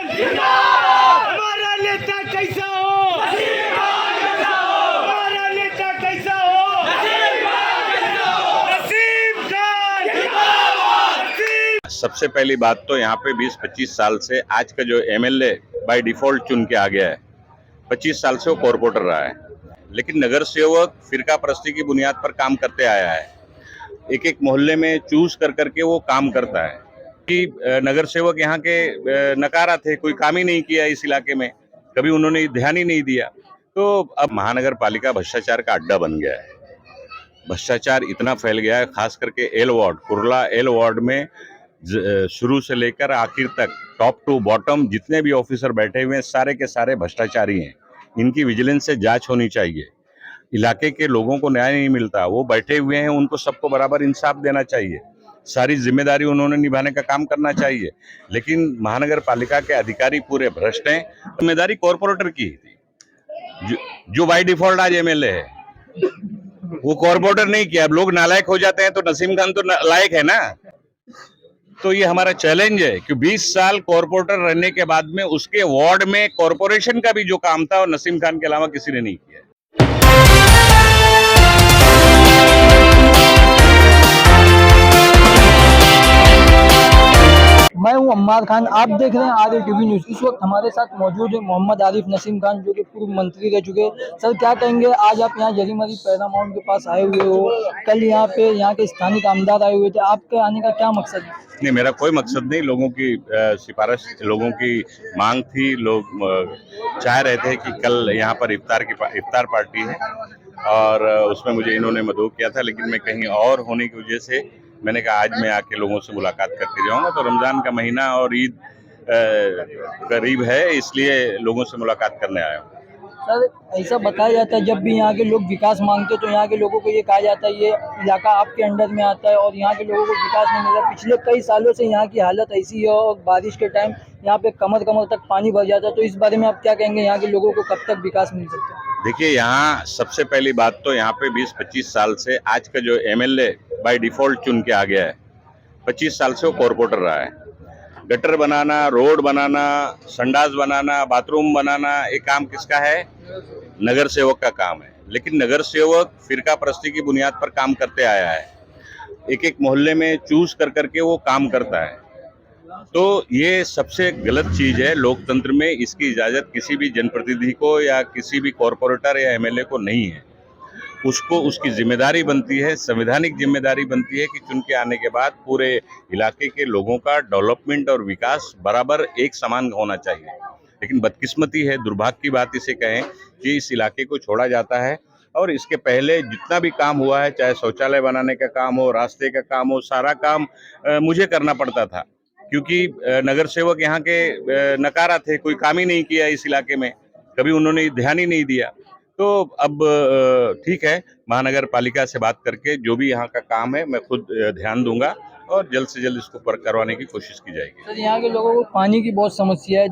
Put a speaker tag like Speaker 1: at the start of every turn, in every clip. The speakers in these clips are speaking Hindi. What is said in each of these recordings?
Speaker 1: हमारा नेता कैसा हो, हमारा नेता कैसा हो, नसीम खान।
Speaker 2: सबसे पहली बात तो यहाँ पे 20-25 साल से आज का जो एमएलए बाय डिफॉल्ट चुन के आ गया है, 25 साल से वो कॉरपोरेटर रहा है, लेकिन नगर सेवक फिरका परस्ती की बुनियाद पर काम करते आया है। एक एक मोहल्ले में चूज कर करके वो काम करता है कि नगर सेवक यहाँ के नकारा थे, कोई काम ही नहीं किया इस इलाके में, कभी उन्होंने ध्यान ही नहीं दिया। तो अब महानगर पालिका भ्रष्टाचार का अड्डा बन गया है। भ्रष्टाचार इतना फैल गया है, खास करके L ward, Kurla L ward में शुरू से लेकर आखिर तक टॉप टू बॉटम जितने भी ऑफिसर बैठे हुए हैं सारे के सारे भ्रष्टाचारी हैं। इनकी विजिलेंस से जांच होनी चाहिए। इलाके के लोगों को न्याय नहीं मिलता, वो बैठे हुए हैं, उनको सबको बराबर इंसाफ देना चाहिए, सारी जिम्मेदारी उन्होंने निभाने का काम करना चाहिए। लेकिन महानगर पालिका के अधिकारी पूरे भ्रष्ट हैं। जिम्मेदारी कॉरपोरेटर की थी, जो बाय डिफॉल्ट आज एमएलए है, वो कॉरपोरेटर नहीं किया। अब लोग नालायक हो जाते हैं तो नसीम खान तो लायक है ना। तो ये हमारा चैलेंज है कि 20 साल कॉरपोरेटर रहने के बाद में उसके वार्ड में कॉरपोरेशन का भी जो काम था वो नसीम खान के अलावा किसी ने नहीं किया।
Speaker 3: मैं हूं अम्मार खान, आप देख रहे हैं आर टीवी न्यूज। इस वक्त हमारे साथ मौजूद है मोहम्मद आरिफ नसीम खान, जो कि पूर्व मंत्री रह चुके हैं। सर, क्या कहेंगे, आज आप यहाँ जरीमरी पैरामाउंट के पास आए हुए हो, कल यहाँ के स्थानीय आमदार आए हुए थे, आपके आने का क्या मकसद है?
Speaker 2: नहीं, मेरा कोई मकसद नहीं। लोगों की सिफारिश, लोगों की मांग थी। लोग चाह रहे थे कि कल यहाँ पर इफ्तार पार्टी है और उसमें मुझे इन्होंने मदऊ किया था, लेकिन मैं कहीं और होने की वजह से मैंने कहा आज मैं आके लोगों से मुलाकात करके जाऊंगा। तो रमजान का महीना और ईद करीब है, इसलिए लोगों से मुलाकात करने आया हूँ।
Speaker 3: सर, ऐसा बताया जाता है जब भी यहाँ के लोग विकास मांगते हैं तो यहाँ के लोगों को ये कहा जाता है ये इलाका आपके अंडर में आता है और यहाँ के लोगों को विकास नहीं मिल रहा। पिछले कई सालों से यहाँ की हालत ऐसी है और बारिश के टाइम यहाँ पे कमर कमर तक पानी भर जाता है। तो इस बारे में आप क्या कहेंगे, यहाँ के लोगों को कब तक विकास मिल सकता है?
Speaker 2: देखिए, यहाँ सबसे पहली बात तो यहाँ पे 20-25 साल से आज का जो एमएलए बाय डिफॉल्ट चुन के आ गया है, 25 साल से वो कॉरपोरेटर रहा है। गटर बनाना, रोड बनाना, संडास बनाना, बाथरूम बनाना, ये काम किसका है? नगर सेवक का काम है। लेकिन नगर सेवक फिरका परस्ती की बुनियाद पर काम करते आया है। एक एक मोहल्ले में चूज कर करके वो काम करता है। तो ये सबसे गलत चीज है लोकतंत्र में। इसकी इजाजत किसी भी जनप्रतिनिधि को या किसी भी कॉरपोरेटर या एमएलए को नहीं है। उसको उसकी जिम्मेदारी बनती है, संवैधानिक जिम्मेदारी बनती है कि चुन के आने के बाद पूरे इलाके के लोगों का डेवलपमेंट और विकास बराबर एक समान होना चाहिए। लेकिन बदकिस्मती है, दुर्भाग्य की बात इसे कहें, कि इस इलाके को छोड़ा जाता है और इसके पहले जितना भी काम हुआ है, चाहे शौचालय बनाने का काम हो, रास्ते का काम हो, सारा काम मुझे करना पड़ता था, क्योंकि नगर सेवक यहाँ के नकारा थे, कोई काम ही नहीं किया इस इलाके में, कभी उन्होंने ध्यान ही नहीं दिया। तो अब ठीक है, महानगर पालिका से बात करके जो भी यहाँ का काम है मैं खुद ध्यान दूंगा और जल्द से जल्द इसको करवाने की कोशिश की जाएगी।
Speaker 3: सर, यहाँ के लोगों को पानी की बहुत समस्या है।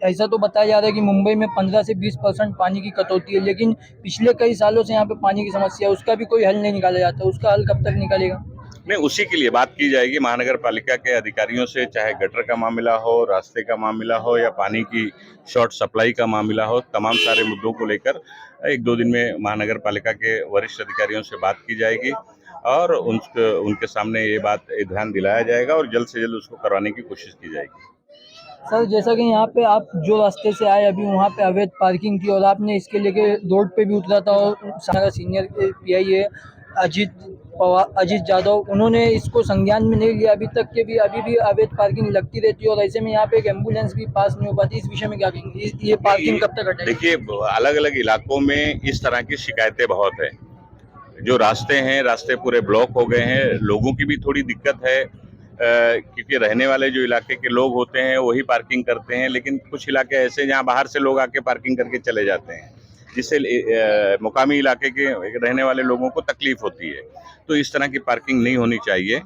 Speaker 3: ऐसा तो बताया जा रहा है कि मुंबई में 15 से 20% पानी की कटौती है, लेकिन पिछले कई सालों से यहाँ पे पानी की समस्या है, उसका भी कोई हल नहीं निकाला जाता। उसका हल कब तक निकालेगा?
Speaker 2: नहीं, उसी के लिए बात की जाएगी महानगर पालिका के अधिकारियों से, चाहे गटर का मामला हो, रास्ते का मामला हो या पानी की शॉर्ट सप्लाई का मामला हो। तमाम सारे मुद्दों को लेकर 1-2 दिन में महानगर पालिका के वरिष्ठ अधिकारियों से बात की जाएगी और उनके सामने ये ध्यान दिलाया जाएगा और जल्द से जल्द उसको करवाने की कोशिश की जाएगी।
Speaker 3: सर, जैसा कि यहाँ पे आप जो रास्ते से आए, अभी वहाँ पे अवैध पार्किंग थी और आपने इसके लेके रोड पे भी उतरा था और हमारा सीनियर पीआई है अजीत जादव, उन्होंने इसको संज्ञान में नहीं लिया। अभी भी अवैध पार्किंग लगती रहती है और ऐसे में यहाँ पे एक एम्बुलेंस भी पास नहीं हो पाती। इस विषय में क्या कहेंगे, ये पार्किंग कब तक हटेगी?
Speaker 2: देखिए, अलग अलग इलाकों में इस तरह की शिकायतें बहुत है। जो रास्ते हैं, रास्ते पूरे ब्लॉक हो गए हैं, लोगों की भी थोड़ी दिक्कत है, क्योंकि रहने वाले जो इलाके के लोग होते हैं वही पार्किंग करते हैं, लेकिन कुछ इलाके ऐसे जहां बाहर से लोग आके पार्किंग करके चले जाते हैं, जिससे मुकामी इलाके के रहने वाले लोगों को तकलीफ होती है। तो इस तरह की पार्किंग नहीं होनी चाहिए।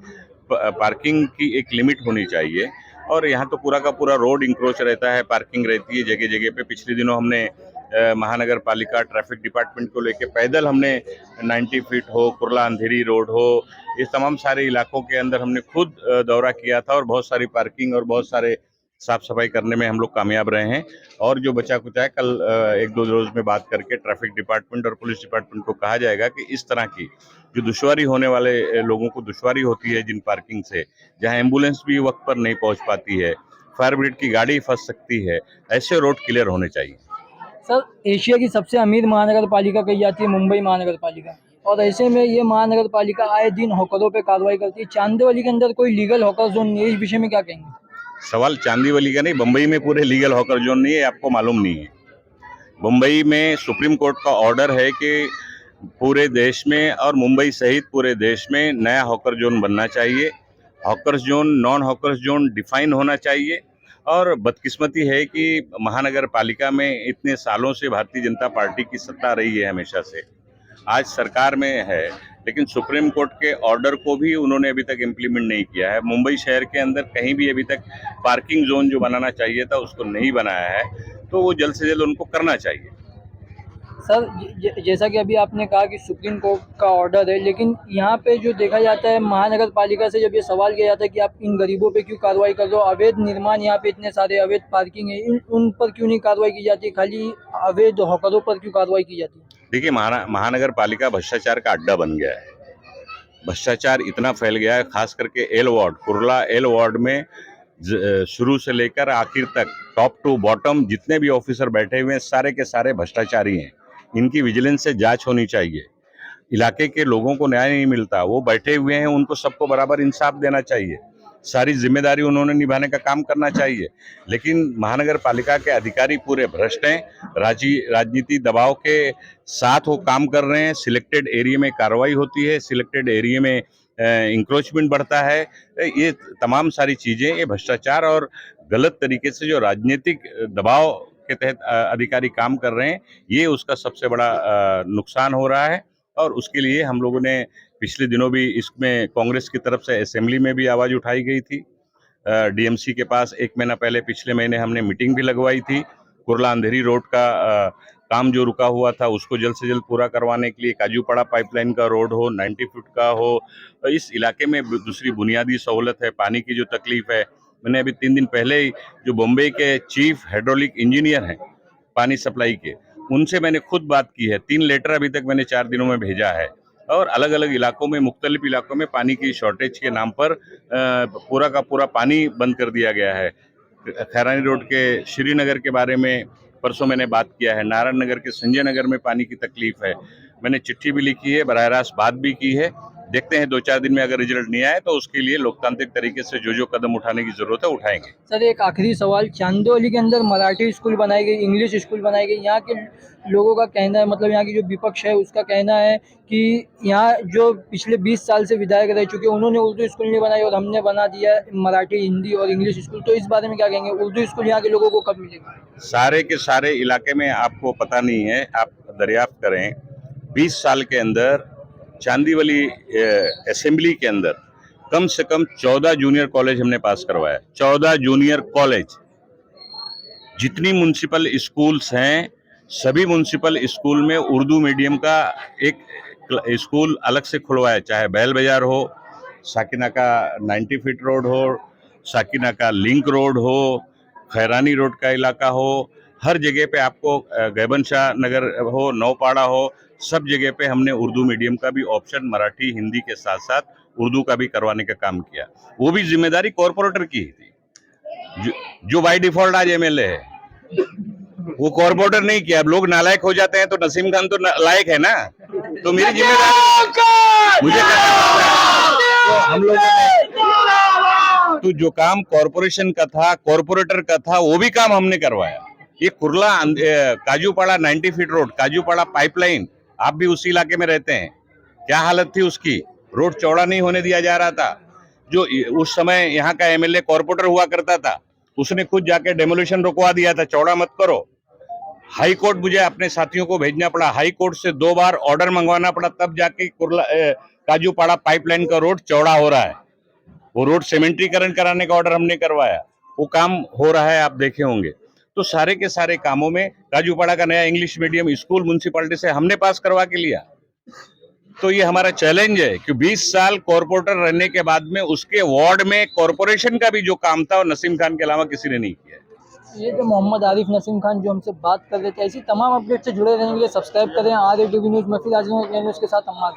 Speaker 2: पार्किंग की एक लिमिट होनी चाहिए और यहाँ तो पूरा का पूरा रोड इंक्रोच रहता है, पार्किंग रहती है जगह जगह पे। पिछले दिनों हमने महानगर पालिका ट्रैफिक डिपार्टमेंट को लेके पैदल हमने 90 फीट हो, कुर्ला अंधेरी रोड हो, इस तमाम सारे इलाकों के अंदर हमने खुद दौरा किया था और बहुत सारी पार्किंग और बहुत सारे साफ सफाई करने में हम लोग कामयाब रहे हैं। और जो बचा कुचा है, कल एक दो रोज में बात करके ट्रैफिक डिपार्टमेंट और पुलिस डिपार्टमेंट को कहा जाएगा कि इस तरह की जो दुश्वारी होने वाले लोगों को दुश्वारी होती है जिन पार्किंग से, जहां एम्बुलेंस भी वक्त पर नहीं पहुंच पाती है, फायर ब्रिगेड की गाड़ी फंस सकती है, ऐसे रोड क्लियर होने चाहिए।
Speaker 3: सर, एशिया की सबसे अमीर महानगर पालिका कही जाती है मुंबई महानगर पालिका, और ऐसे में ये महानगर पालिका आए दिन हॉकरों पे कार्रवाई करती है। चांदीवली के अंदर कोई लीगल हॉकर जोन नहीं है, इस विषय में क्या कहेंगे?
Speaker 2: सवाल चांदीवली का नहीं, बम्बई में पूरे लीगल हॉकर जोन नहीं है, आपको मालूम नहीं है। मुंबई में सुप्रीम कोर्ट का ऑर्डर है कि पूरे देश में और मुंबई सहित पूरे देश में नया हॉकर जोन बनना चाहिए। Hawkers zone, non hawkers zone define होना चाहिए। और बदकिस्मती है कि महानगर पालिका में इतने सालों से भारतीय जनता पार्टी की सत्ता रही है हमेशा से, आज सरकार में है, लेकिन सुप्रीम कोर्ट के ऑर्डर को भी उन्होंने अभी तक इम्प्लीमेंट नहीं किया है। मुंबई शहर के अंदर कहीं भी अभी तक पार्किंग जोन जो बनाना चाहिए था उसको नहीं बनाया है, तो वो जल्द से जल्द उनको करना चाहिए।
Speaker 3: सर, जैसा कि अभी आपने कहा कि सुप्रीम कोर्ट का ऑर्डर है, लेकिन यहाँ पे जो देखा जाता है महानगर पालिका से जब ये सवाल किया जाता है कि आप इन गरीबों पे क्यों कार्रवाई कर रहे हो, अवैध निर्माण यहाँ पे इतने सारे अवैध पार्किंग है, उन पर क्यों नहीं कार्रवाई की जाती, खाली अवैध हॉकरों पर क्यों कार्रवाई की जाती है?
Speaker 2: देखिए, महानगर पालिका भ्रष्टाचार का अड्डा बन गया है। भ्रष्टाचार इतना फैल गया है, खास करके L ward, Kurla L ward में शुरू से लेकर आखिर तक टॉप टू बॉटम जितने भी ऑफिसर बैठे हुए हैं सारे के सारे भ्रष्टाचारी हैं। इनकी विजिलेंस से जांच होनी चाहिए। इलाके के लोगों को न्याय नहीं मिलता, वो बैठे हुए हैं, उनको सबको बराबर इंसाफ देना चाहिए। सारी जिम्मेदारी उन्होंने निभाने का काम करना चाहिए। लेकिन महानगर पालिका के अधिकारी पूरे भ्रष्ट हैं, राजनीति दबाव के साथ वो काम कर रहे हैं। सिलेक्टेड एरिया में कार्रवाई होती है, सिलेक्टेड एरिया में इंक्रोचमेंट बढ़ता है। ये तमाम सारी चीजें, ये भ्रष्टाचार और गलत तरीके से जो राजनीतिक दबाव के तहत अधिकारी काम कर रहे हैं, ये उसका सबसे बड़ा नुकसान हो रहा है। और उसके लिए हम लोगों ने पिछले दिनों भी इसमें कांग्रेस की तरफ से असेंबली में भी आवाज उठाई गई थी। डीएमसी के पास एक महीना पहले, पिछले महीने हमने मीटिंग भी लगवाई थी। कुर्ला अंधेरी रोड का काम जो रुका हुआ था उसको जल्द से जल्द पूरा करवाने के लिए, काजूपाड़ा पाइपलाइन का रोड हो, 90 फुट का हो, इस इलाके में दूसरी बुनियादी सहूलत है, पानी की जो तकलीफ है। मैंने अभी 3 दिन पहले ही जो बॉम्बे के चीफ हाइड्रोलिक इंजीनियर हैं पानी सप्लाई के, उनसे मैंने खुद बात की है। 3 लेटर अभी तक मैंने 4 दिनों में भेजा है। और अलग अलग इलाकों में, मुख्तलिफ इलाकों में पानी की शॉर्टेज के नाम पर पूरा का पूरा पानी बंद कर दिया गया है। खैरानी रोड के श्रीनगर के बारे में परसों मैंने बात किया है। नारायण नगर के संजय नगर में पानी की तकलीफ है। मैंने चिट्ठी भी लिखी है, बराह रास्त बात भी की है। देखते हैं 2-4 दिन में अगर रिजल्ट नहीं आए तो उसके लिए लोकतांत्रिक तरीके से जो जो कदम उठाने की जरूरत है उठाएंगे।
Speaker 3: सर, एक आखिरी सवाल, चांदोली के अंदर मराठी स्कूल बनाई गई, इंग्लिश स्कूल बनाई गई, यहाँ के लोगों का कहना है, मतलब यहाँ की जो विपक्ष है उसका कहना है कि यहाँ जो पिछले 20 साल से विधायक रह चुके हैं उन्होंने उर्दू स्कूल नहीं बनाई और हमने बना दिया है मराठी, हिंदी और इंग्लिश स्कूल। तो इस बारे में क्या कहेंगे, उर्दू स्कूल यहाँ के लोगों को कब मिलेगा?
Speaker 2: सारे के सारे इलाके में आपको पता नहीं है, आप दरियाफ्त करें। 20 साल के अंदर चांदीवली असेंबली के अंदर कम से कम 14 जूनियर कॉलेज हमने पास करवाया। 14 जूनियर कॉलेज। जितनी म्युनिसिपल स्कूल्स हैं, सभी म्युनिसिपल स्कूल में उर्दू मीडियम का एक स्कूल अलग से खुलवाया, चाहे बैल बाजार हो, साकिना का 90 फीट रोड हो, साकिना का लिंक रोड हो, खैरानी रोड का इलाका हो, हर जगह पे आपको गैबन शाह नगर हो, नौपाड़ा हो, सब जगह पे हमने उर्दू मीडियम का भी ऑप्शन मराठी हिंदी के साथ साथ उर्दू का भी करवाने का काम किया। वो भी जिम्मेदारी कॉरपोरेटर की ही थी, जो बाय डिफॉल्ट आज एमएलए है। वो कॉरपोरेटर नहीं किया। अब लोग नालायक हो जाते हैं तो नसीम खान तो लायक है ना, तो मेरी जिम्मेदारी मुझे तो हम लोगों ने तो जो काम कॉरपोरेशन का था, कॉरपोरेटर का था, वो भी काम हमने करवाया। ये Kurla Kajupada 90 feet road, Kajupada pipeline, आप भी उसी इलाके में रहते हैं, क्या हालत थी उसकी। रोड चौड़ा नहीं होने दिया जा रहा था। जो उस समय यहाँ का एमएलए कॉरपोरेटर हुआ करता था, उसने खुद जाके डेमोलिशन रुकवा दिया था, चौड़ा मत करो। हाई कोर्ट मुझे अपने साथियों को भेजना पड़ा, हाई कोर्ट से 2 बार ऑर्डर मंगवाना पड़ा, तब जाके काजूपाड़ा पाइपलाइन का रोड चौड़ा हो रहा है। वो रोड सीमेंटीकरण कराने का ऑर्डर हमने करवाया, वो काम हो रहा है, आप देखे होंगे। तो सारे के सारे कामों में काजूपाड़ा का नया इंग्लिश मीडियम स्कूल म्युनिसिपैलिटी से हमने पास करवा के लिया। तो ये हमारा चैलेंज है कि 20 साल कॉरपोरेटर रहने के बाद में उसके वार्ड में कॉरपोरेशन का भी जो काम था वो नसीम खान के अलावा किसी ने नहीं किया।
Speaker 3: ये तो मोहम्मद आरिफ नसीम खान जो हमसे बात कर रहे थे। ऐसी तमाम अपडेट से जुड़े रहने के लिए सब्सक्राइब करें RATV न्यूज़ में। फिर आज न्यूज़ के साथ अम्मा।